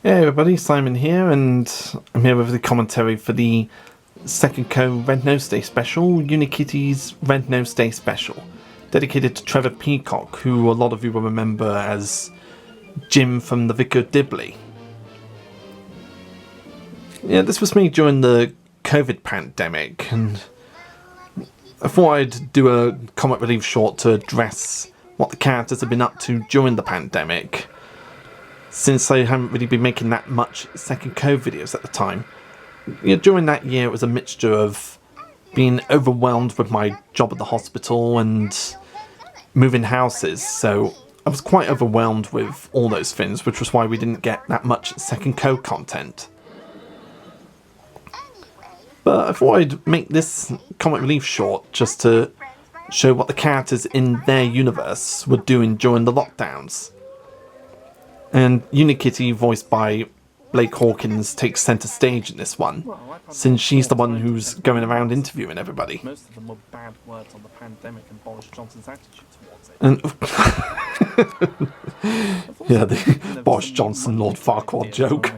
Hey everybody, Simon here, and I'm here with the commentary for the second Red Nose Day special, Unikitty's Red Nose Day special, dedicated to Trevor Peacock, who a lot of you will remember as Jim from The Vicar of Dibley. Yeah, this was made during the COVID pandemic, and I thought I'd do a comic relief short to address what the characters have been up to during the pandemic, since I haven't really been making that much second videos at the time. During that year it was a mixture of being overwhelmed with my job at the hospital and moving houses, so I was quite overwhelmed with all those things, which was why we didn't get that much second content. But I thought I'd make this comic relief short just to show what the characters in their universe were doing during the lockdowns. And Unikitty, voiced by Blake Hawkins, takes centre stage in this one, since she's the one who's going around interviewing everybody. Most of them were bad words on the pandemic and Boris Johnson's attitude towards it. And yeah, the Boris Johnson Lord Farquaad joke.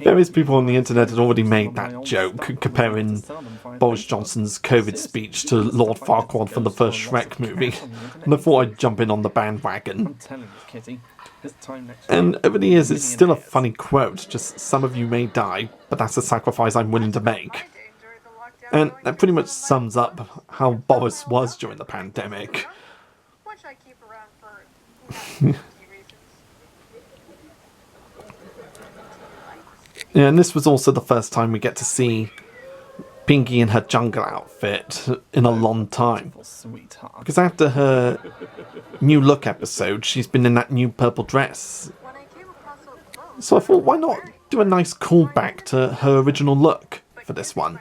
Various people on the internet had already made that joke, comparing Boris Johnson's COVID speech to Lord Farquaad from the first Shrek movie, and I thought I'd jump in on the bandwagon. And over the years it's still a funny quote, just some of you may die, but that's a sacrifice I'm willing to make. And that pretty much sums up how Boris was during the pandemic. Yeah, and this was also the first time we get to see Pinky in her jungle outfit in a long time. Because after her new look episode, she's been in that new purple dress. So I thought, why not do a nice callback to her original look for this one?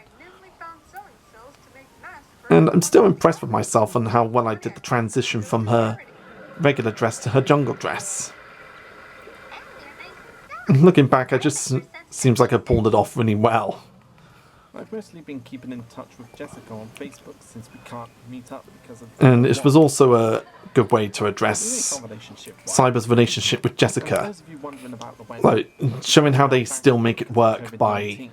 And I'm still impressed with myself on how well I did the transition from her regular dress to her jungle dress. Looking back, it just seems like I pulled it off really well. I've mostly been keeping in touch with Jessica on Facebook since we can't meet up because of... And it was also a good way to address Cyber's relationship with Jessica. Like, showing how they still make it work by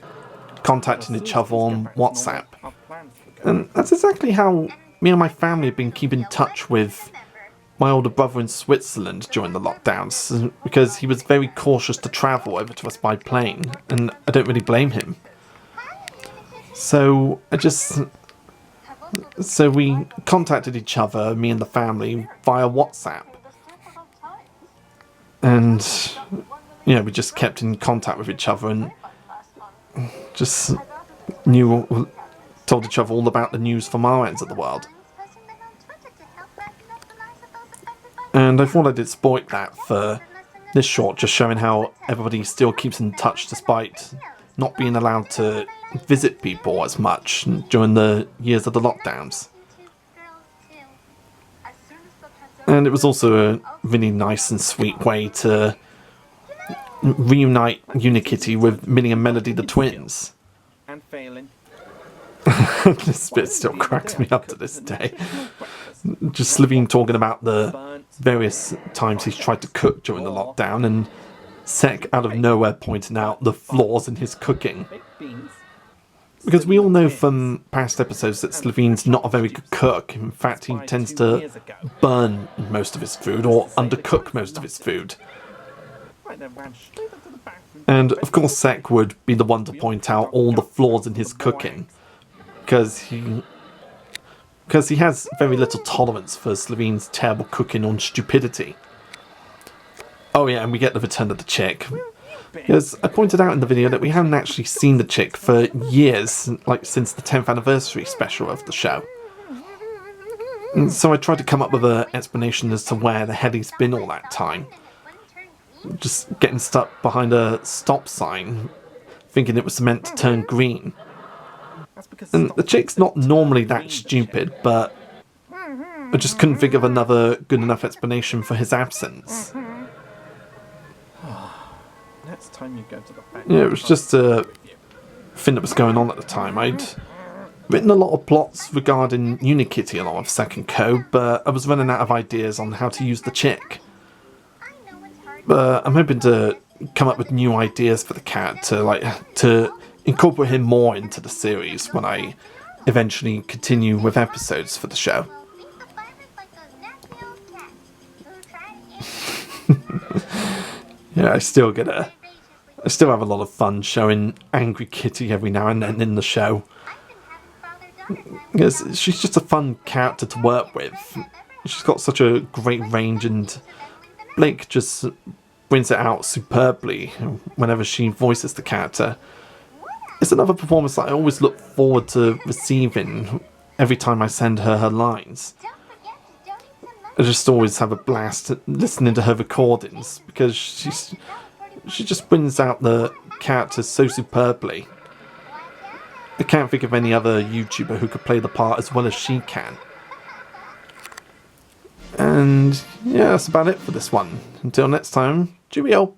contacting each other on WhatsApp. And that's exactly how me and my family have been keeping in touch with my older brother in Switzerland during the lockdowns, because he was very cautious to travel over to us by plane, and I don't really blame him. So we contacted each other, me and the family, via WhatsApp. And, we just kept in contact with each other and just told each other all about the news from our ends of the world. And I thought I'd exploit that for this short, just showing how everybody still keeps in touch despite not being allowed to visit people as much during the years of the lockdowns. And it was also a really nice and sweet way to reunite Unikitty with Minnie and Melody the twins. And failing. This bit still cracks me up to this day. Just Slevine talking about the various times he's tried to cook during the lockdown, and Sek out of nowhere pointing out the flaws in his cooking. Because we all know from past episodes that Slevine's not a very good cook. In fact, he tends to burn most of his food or undercook most of his food. And of course Sek would be the one to point out all the flaws in his cooking, because he has very little tolerance for Slevine's terrible cooking and stupidity. Oh yeah, and we get the return of the chick. Because I pointed out in the video that we haven't actually seen the chick for years, like since the 10th anniversary special of the show. And so I tried to come up with an explanation as to where the hell he's been all that time. Just getting stuck behind a stop sign, thinking it was meant to turn green. And the chick's not normally that stupid, but I just couldn't think of another good enough explanation for his absence. Next time you go to the bank, Yeah, it was just a thing that was going on at the time. I'd written a lot of plots regarding Unikitty along with Second Co, but I was running out of ideas on how to use the chick. But I'm hoping to come up with new ideas for the character, like to incorporate him more into the series when I eventually continue with episodes for the show. Yeah, I still have a lot of fun showing Angry Kitty every now and then in the show. Because she's just a fun character to work with. She's got such a great range, and Blake just brings it out superbly whenever she voices the character. It's another performance that I always look forward to receiving every time I send her lines. I just always have a blast listening to her recordings because she just brings out the character so superbly. I can't think of any other YouTuber who could play the part as well as she can. And yeah, that's about it for this one. Until next time, cheerio!